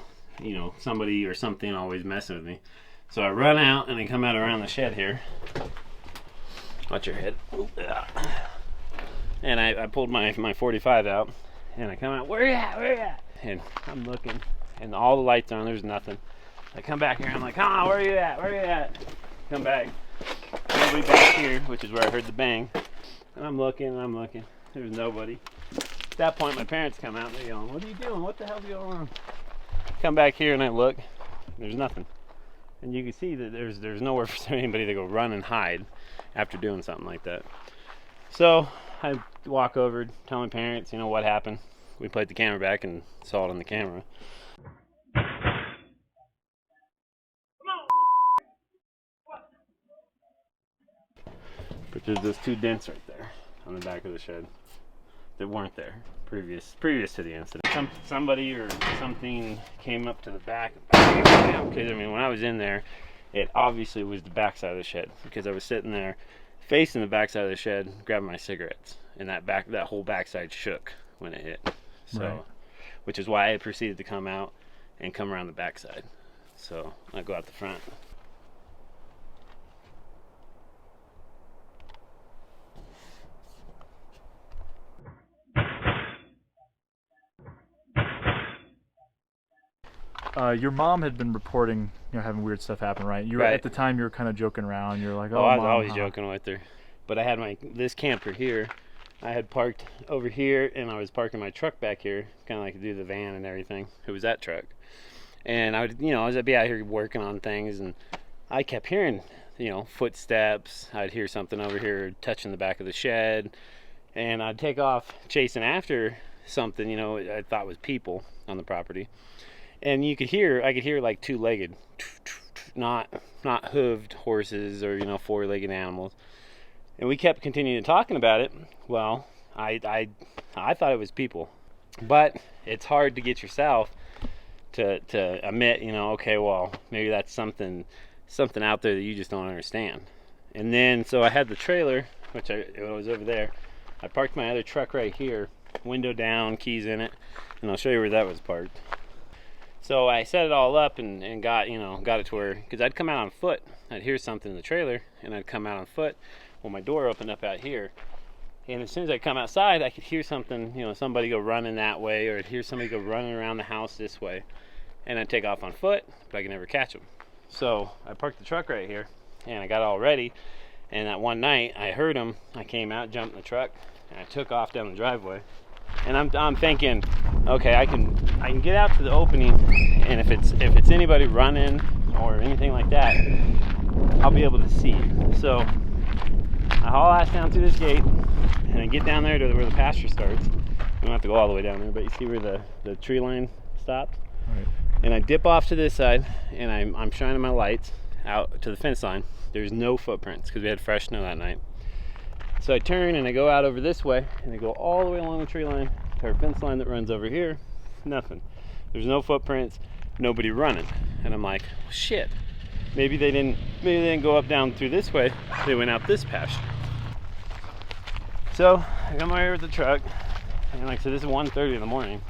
somebody or something always messing with me. So I run out, and I come out around the shed here. Watch your head. And I pulled my 45 out, and I come out, where you at, where you at? And I'm looking, and all the lights are on, there's nothing. I come back here, I'm like, come on, where you at, where you at? Come back, nobody back here, which is where I heard the bang. And I'm looking, there's nobody. At that point, my parents come out, and they're yelling, what are you doing, what the hell's going on? Come back here, and I look, there's nothing. And you can see that there's nowhere for anybody to go run and hide after doing something like that. So I walk over, tell my parents, what happened. We played the camera back and saw it on the camera. But there's those two dents right there on the back of the shed that weren't there previous to the incident. Somebody or something came up to the back. Because when I was in there, it obviously was the backside of the shed, because I was sitting there facing the backside of the shed, grabbing my cigarettes, and that whole backside shook when it hit. So, right. Which is why I proceeded to come out and come around the backside. So I go out the front. Your mom had been reporting, having weird stuff happen, right? You were, right. At the time, you were kind of joking around. You're like, I was always joking with her. But I had this camper here. I had parked over here, and I was parking my truck back here, kind of like to do the van and everything. It was that truck. And I'd be out here working on things, and I kept hearing, footsteps. I'd hear something over here touching the back of the shed, and I'd take off chasing after something, I thought was people on the property. And I could hear like two-legged, not hooved horses or, four-legged animals. And we kept continuing talking about it. Well, I thought it was people, but it's hard to get yourself to admit, okay, well, maybe that's something out there that you just don't understand. And then, so I had the trailer, it was over there. I parked my other truck right here, window down, keys in it, and I'll show you where that was parked. So I set it all up and got it to where, because I'd come out on foot. I'd hear something in the trailer, and I'd come out on foot. Well, my door opened up out here, and as soon as I come outside, I could hear something, somebody go running that way, or I'd hear somebody go running around the house this way, and I'd take off on foot, but I could never catch them. So I parked the truck right here, and I got it all ready, and that one night, I heard them. I came out, jumped in the truck, and I took off down the driveway. And I'm thinking, okay, I can get out to the opening, and if it's anybody running or anything like that, I'll be able to see. So I haul ass down through this gate, and I get down there to where the pasture starts. You don't have to go all the way down there, but you see where the tree line stopped? Right. And I dip off to this side, and I'm shining my lights out to the fence line. There's no footprints because we had fresh snow that night. So I turn and I go out over this way, and I go all the way along the tree line to our fence line that runs over here. Nothing. There's no footprints, nobody running. And I'm like, shit. Maybe they didn't go up down through this way. They went out this pasture. So I come over here with the truck, and like I said, this is 1:30 in the morning.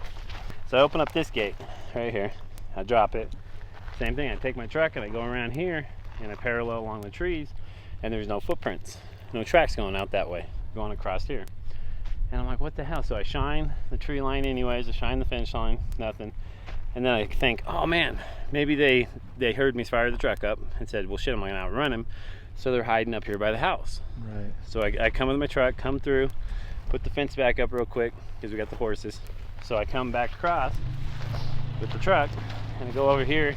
So I open up this gate right here. I drop it. Same thing. I take my truck and I go around here, and I parallel along the trees, and there's no footprints, no tracks going out that way, going across here. And I'm like, what the hell? So I shine the tree line anyways. I shine the fence line. Nothing. And then I think, oh man, maybe they heard me fire the truck up and said, well shit, I'm gonna outrun him. So they're hiding up here by the house. Right. So I come with my truck, come through, put the fence back up real quick because we got the horses. So I come back across with the truck and I go over here.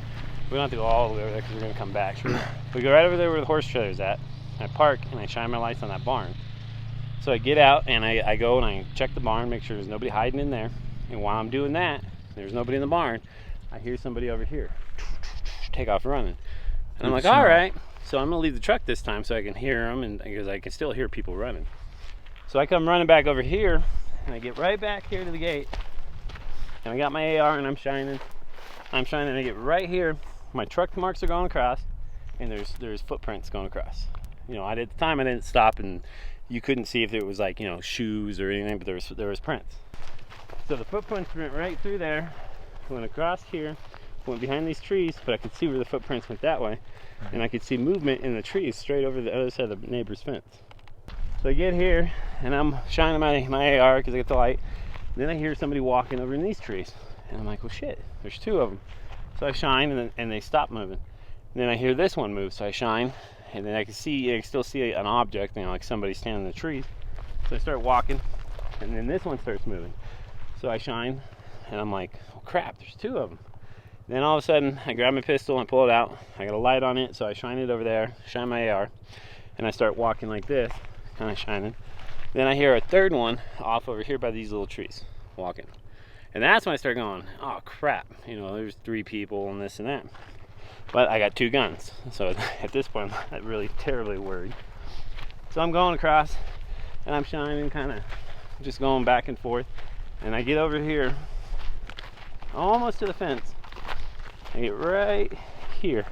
We don't have to go all the way over there because we're gonna come back. Sure. We go right over there where the horse trailer's at. I park and I shine my lights on that barn. So I get out and I go and I check the barn, make sure there's nobody hiding in there. And while I'm doing that, there's nobody in the barn, I hear somebody over here take off running. And I'm like, all right. So I'm gonna leave the truck this time so I can hear them, and because I can still hear people running. So I come running back over here, and I get right back here to the gate, and I got my AR and I'm shining, and I get right here. My truck marks are going across, and there's footprints going across. You know, at the time I didn't stop, and you couldn't see if it was like, you know, shoes or anything, but there was prints. So the footprints went right through there, went across here, went behind these trees, but I could see where the footprints went that way. And I could see movement in the trees straight over the other side of the neighbor's fence. So I get here, and I'm shining my AR because I get the light. Then I hear somebody walking over in these trees. And I'm like, well shit, there's two of them. So I shine, and they stop moving. And then I hear this one move, so I shine, and then I can still see an object, you know, like somebody standing in the trees. So I start walking, and then this one starts moving. So I shine, and I'm like, oh crap, there's two of them. Then all of a sudden, I grab my pistol and pull it out. I got a light on it, so I shine it over there, shine my AR, and I start walking like this, kind of shining. Then I hear a third one off over here by these little trees, walking. And that's when I start going, oh crap, you know, there's three people and this and that. But I got two guns, so at this point, I'm really terribly worried. So I'm going across, and I'm shining, kind of just going back and forth. And I get over here, almost to the fence. I get right here,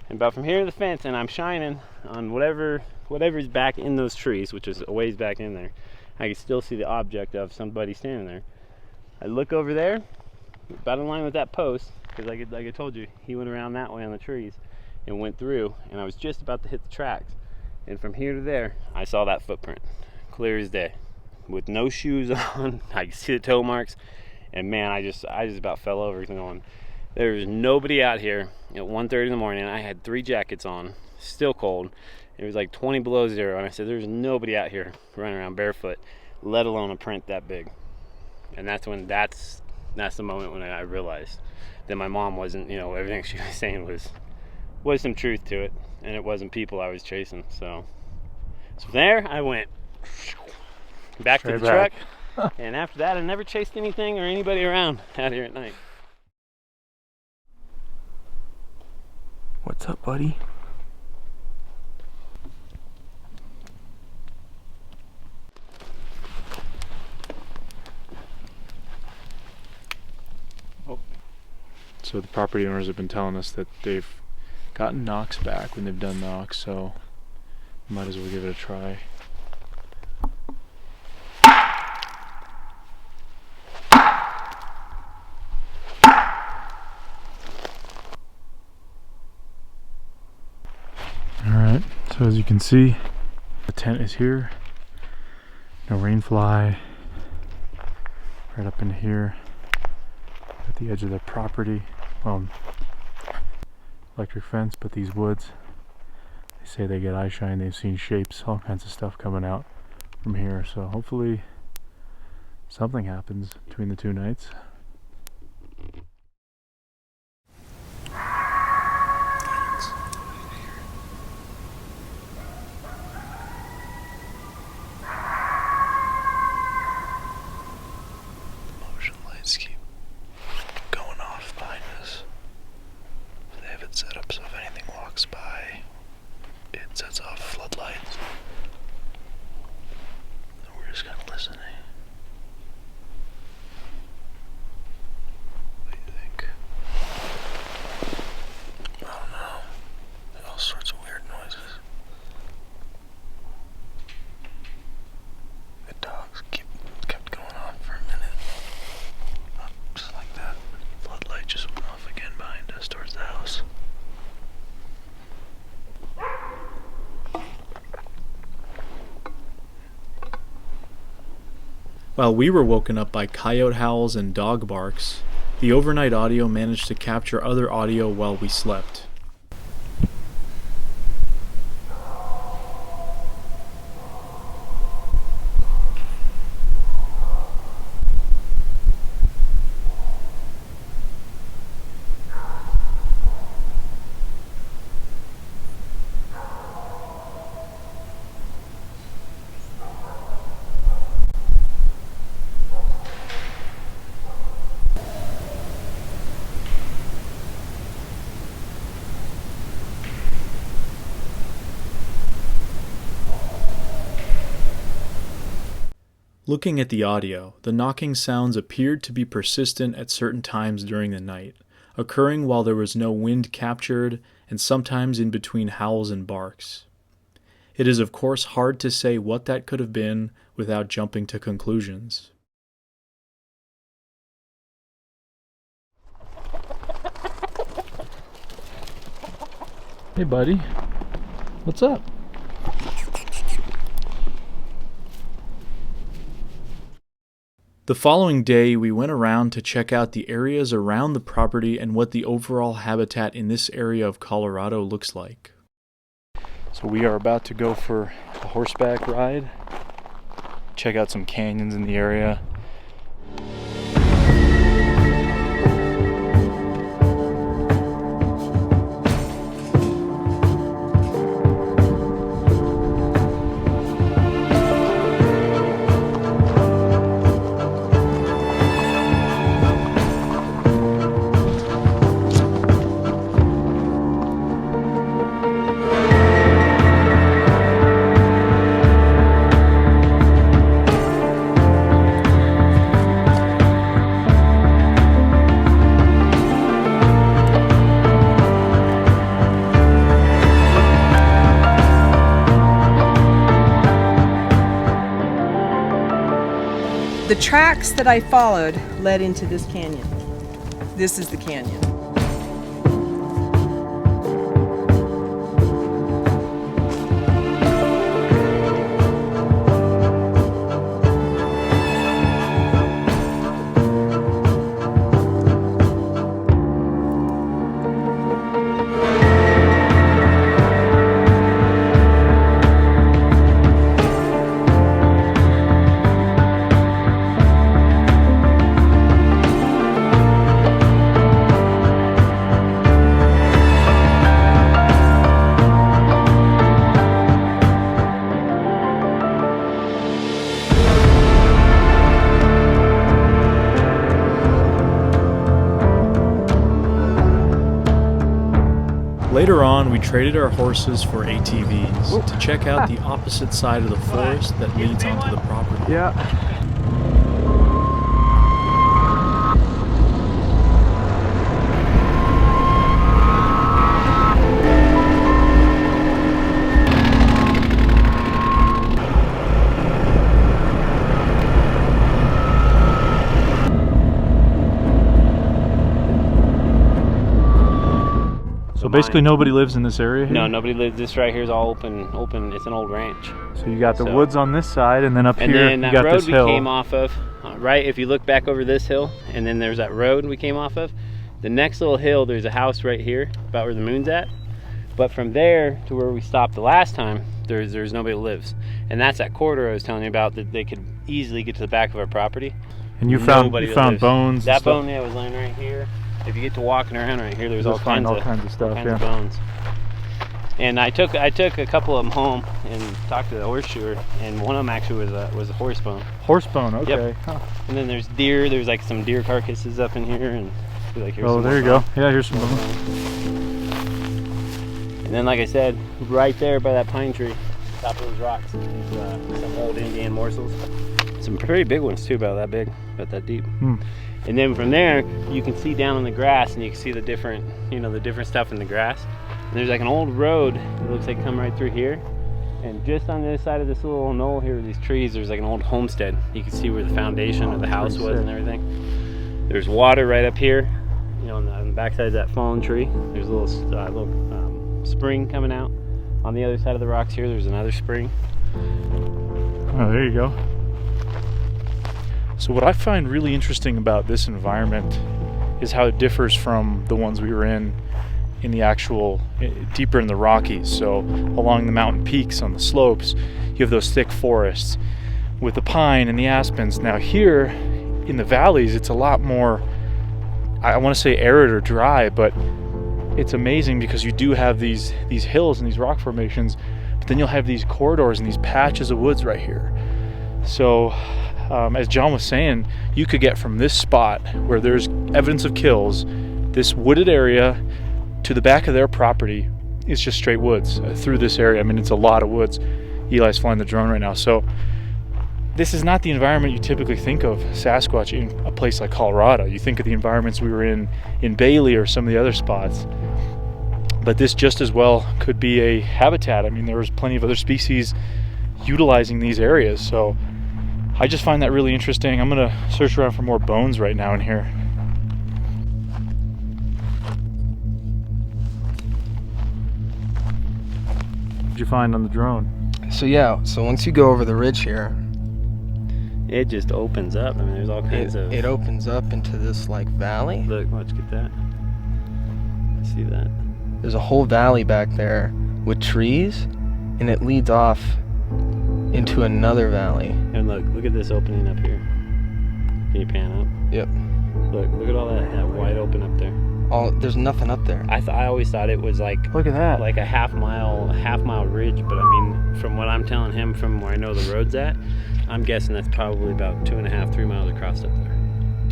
and about from here to the fence, and I'm shining on whatever's back in those trees, which is a ways back in there. I can still see the object of somebody standing there. I look over there, about in line with that post, because like I told you, he went around that way on the trees and went through, and I was just about to hit the tracks. And from here to there, I saw that footprint, clear as day, with no shoes on. I could see the toe marks, and man, I just about fell over going, there's nobody out here at 1:30 in the morning. I had 3 jackets on, still cold. It was like 20 below zero, and I said, there's nobody out here running around barefoot, let alone a print that big. And that's the moment when I realized that my mom wasn't, you know, everything she was saying was some truth to it, and it wasn't people I was chasing. So from there, I went back to the truck, and after that, I never chased anything or anybody around out here at night. What's up, buddy? So the property owners have been telling us that they've gotten knocks back when they've done knocks, so might as well give it a try. Alright, so as you can see, the tent is here. No rain fly. Right up in here at the edge of the property. Electric fence, but these woods, they say they get eye shine. They've seen shapes, all kinds of stuff coming out from here, so hopefully something happens between the 2 nights. sets off floodlights. And we're just kind of listening. What do you think? I don't know. There's all sorts of weird noises. The dogs kept going on for a minute. Just like that. Floodlight just went off again behind us towards the house. While we were woken up by coyote howls and dog barks, the overnight audio managed to capture other audio while we slept. Looking at the audio, the knocking sounds appeared to be persistent at certain times during the night, occurring while there was no wind captured and sometimes in between howls and barks. It is of course hard to say what that could have been without jumping to conclusions. Hey buddy, what's up? The following day, we went around to check out the areas around the property and what the overall habitat in this area of Colorado looks like. So we are about to go for a horseback ride, check out some canyons in the area. The tracks that I followed led into this canyon. This is the canyon. Later on, we traded our horses for ATVs to check out the opposite side of the forest that leads onto the property. Yeah. So basically nobody lives in this area here? No, nobody lives. This right here is all open. It's an old ranch. So you got the woods on this side, and then up and here then you that got road this hill. we came off of, right? If you look back over this hill, and then there's that road we came off of. The next little hill, there's a house right here, about where the moon's at. But from there to where we stopped the last time, there's nobody that lives. And that's that corridor I was telling you about, that they could easily get to the back of our property. And you found lives. bones. That bone, yeah, was laying right here. If you get to walking around right here, there's all kinds of stuff, of bones. And I took a couple of them home and talked to the horseshoer, and one of them actually was a horse bone. Horse bone, okay. Yep. Huh. And then there's deer. There's like some deer carcasses up in here, and like here's oh, some there you more go. Yeah, here's some bones. And then, like I said, right there by that pine tree, top of those rocks, is some old Indian morsels. Some pretty big ones too, about that big, about that deep. And then from there, you can see down in the grass, and you can see the different, you know, the different stuff in the grass. And there's like an old road that looks like come right through here. And just on the other side of this little knoll here with these trees, there's like an old homestead. You can see where the foundation of the house was and everything. There's water right up here, you know, on the backside of that fallen tree. There's a little spring coming out. On the other side of the rocks here, there's another spring. Oh, there you go. So what I find really interesting about this environment is how it differs from the ones we were in the actual, deeper in the Rockies. So along the mountain peaks on the slopes, you have those thick forests with the pine and the aspens. Now here in the valleys, it's a lot more, I want to say arid or dry, but it's amazing because you do have these hills and these rock formations, but then you'll have these corridors and these patches of woods right here. So as John was saying, you could get from this spot where there's evidence of kills, this wooded area, to the back of their property is just straight woods through this area. I mean, it's a lot of woods. Eli's flying the drone right now. So this is not the environment you typically think of Sasquatch in a place like Colorado. You think of the environments we were in Bailey or some of the other spots. But this just as well could be a habitat. I mean, there was plenty of other species utilizing these areas. So I just find that really interesting. I'm gonna search around for more bones right now in here. What'd you find on the drone? So yeah, so once you go over the ridge here, It just opens up. I mean, there's all kinds of... It opens up into this like valley. Look, let's get that. See that? There's a whole valley back there with trees, and it leads off into another valley. And look at this opening up here. Can you pan up? Yep. Look at all that wide open up there. There's nothing up there. I always thought it was like, Look at that. like a half mile ridge, but I mean, from what I'm telling him, from where I know the road's at, I'm guessing that's probably about 2.5, 3 miles across up there.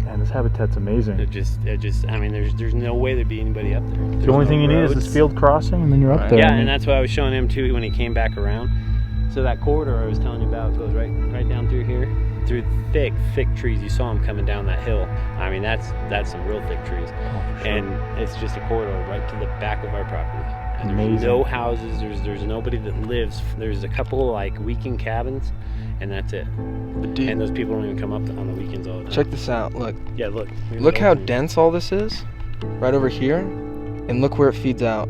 Man, this habitat's amazing. It just, I mean, there's no way there'd be anybody up there. The only thing you need is this field crossing, and then you're up there. Yeah, and that's what I was showing him too when he came back around. So that corridor I was telling you about goes right down through here, through thick trees. You saw him coming down that hill. I mean, that's some real thick trees. Oh, sure. And it's just a corridor right to the back of our property. And there's Amazing. no houses. There's nobody that lives. There's a couple like weekend cabins, and that's it. But dude, And those people don't even come up on the weekends all the time. check this out. Look. Yeah, look. Here's Look the how opening. dense all this is, right over here, and look where it feeds out.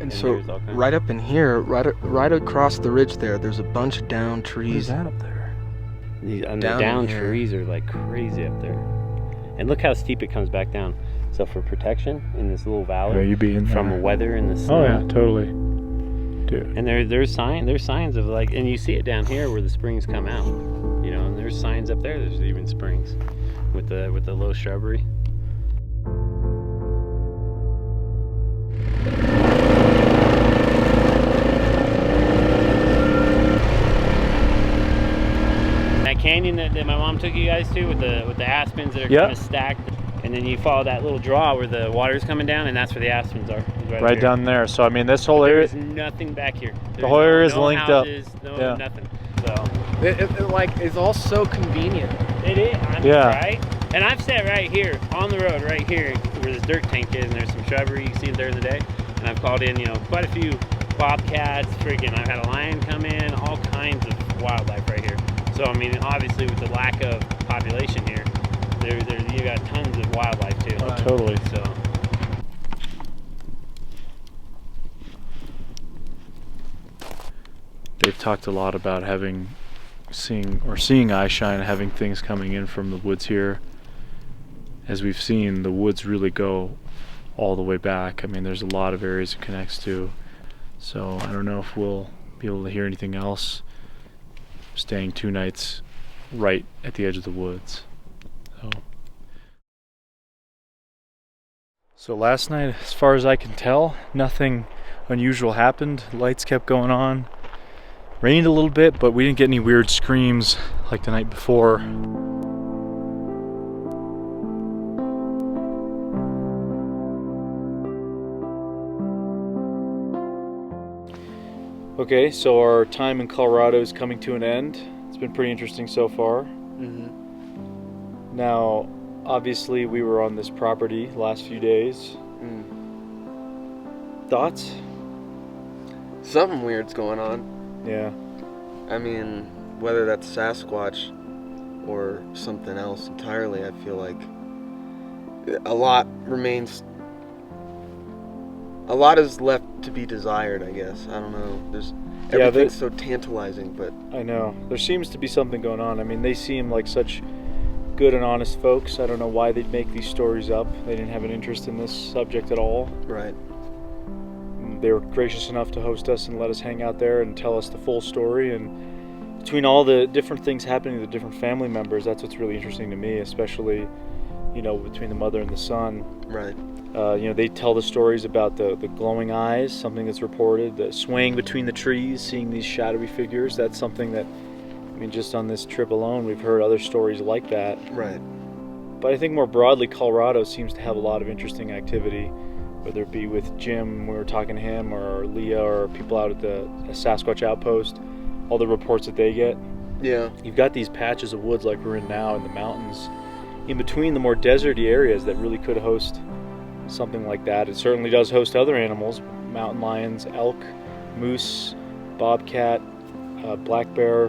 And so here's all kinds. right up in here, right across the ridge there, there's a bunch of down What is trees. that up there? The Down down here. trees are like crazy up there. And look how steep it comes back down. So for protection in this little valley Yeah, you be in from there. weather and the snow. Oh yeah, totally. Dude. And there's signs of like, and you see it down here where the springs come out. You know, and there's signs up there. There's even springs with the low shrubbery. That canyon that my mom took you guys to with the aspens that are Yep. kind of stacked, and then you follow that little draw where the water's coming down, and that's where the aspens are. It's Right here. down there. So I mean, this whole There area. is nothing back here. The whole area is no linked up. houses, no Yeah. nothing. So It's all so convenient. it is, Yeah. right? And I've sat right here on the road, right here, where this dirt tank is, and there's some shrubbery. You can see it during the day. And I've called in, quite a few bobcats. Freaking, I've had a lion come in, all kinds of wildlife right here. So I mean, obviously with the lack of population here, you got tons of wildlife too. Oh, totally. So. They've talked a lot about seeing eye shine, having things coming in from the woods here. As we've seen, the woods really go all the way back. I mean, there's a lot of areas it connects to. So I don't know if we'll be able to hear anything else. Staying 2 nights right at the edge of the woods. So last night, as far as I can tell, nothing unusual happened. Lights kept going on. Rained a little bit, but we didn't get any weird screams like the night before. Okay, so our time in Colorado is coming to an end. It's been pretty interesting so far. Mm-hmm. Now, obviously, we were on this property the last few days. Thoughts? Something weird's going on. Yeah. I mean, whether that's Sasquatch or something else entirely, I feel like a lot is left to be desired, I guess. I don't know. Everything's so tantalizing, but I know. There seems to be something going on. I mean, they seem like such good and honest folks. I don't know why they'd make these stories up. They didn't have an interest in this subject at all. Right. They were gracious enough to host us and let us hang out there and tell us the full story. And between all the different things happening to the different family members, that's what's really interesting to me, especially, between the mother and the son. Right. They tell the stories about the glowing eyes, something that's reported, the swaying between the trees, seeing these shadowy figures. That's something that, just on this trip alone, we've heard other stories like that. Right. But I think more broadly, Colorado seems to have a lot of interesting activity, whether it be with Jim, we were talking to him, or Leah, or people out at the Sasquatch Outpost, all the reports that they get. Yeah. You've got these patches of woods like we're in now in the mountains, in between the more deserty areas that really could host something like that. It certainly does host other animals, mountain lions, elk, moose, bobcat, black bear,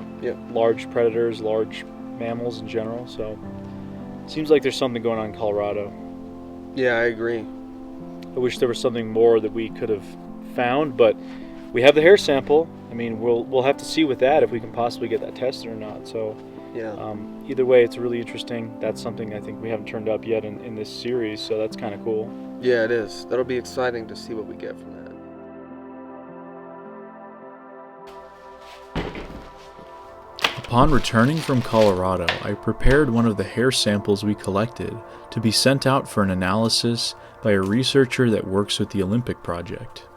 large predators, large mammals in general. So it seems like there's something going on in Colorado. Yeah, I agree. I wish there was something more that we could have found, but we have the hair sample. We'll have to see with that if we can possibly get that tested or not. So yeah. Either way, it's really interesting. That's something I think we haven't turned up yet in this series, so that's kind of cool. Yeah, it is. That'll be exciting to see what we get from that. Upon returning from Colorado, I prepared one of the hair samples we collected to be sent out for an analysis by a researcher that works with the Olympic Project.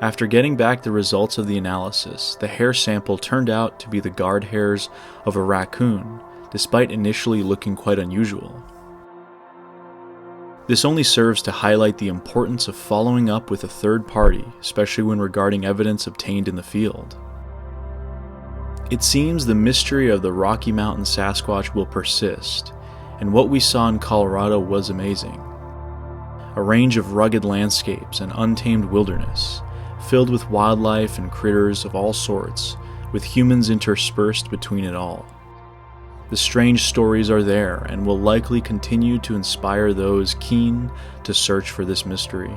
After getting back the results of the analysis, the hair sample turned out to be the guard hairs of a raccoon, despite initially looking quite unusual. This only serves to highlight the importance of following up with a third party, especially when regarding evidence obtained in the field. It seems the mystery of the Rocky Mountain Sasquatch will persist, and what we saw in Colorado was amazing. A range of rugged landscapes and untamed wilderness, filled with wildlife and critters of all sorts, with humans interspersed between it all. The strange stories are there and will likely continue to inspire those keen to search for this mystery.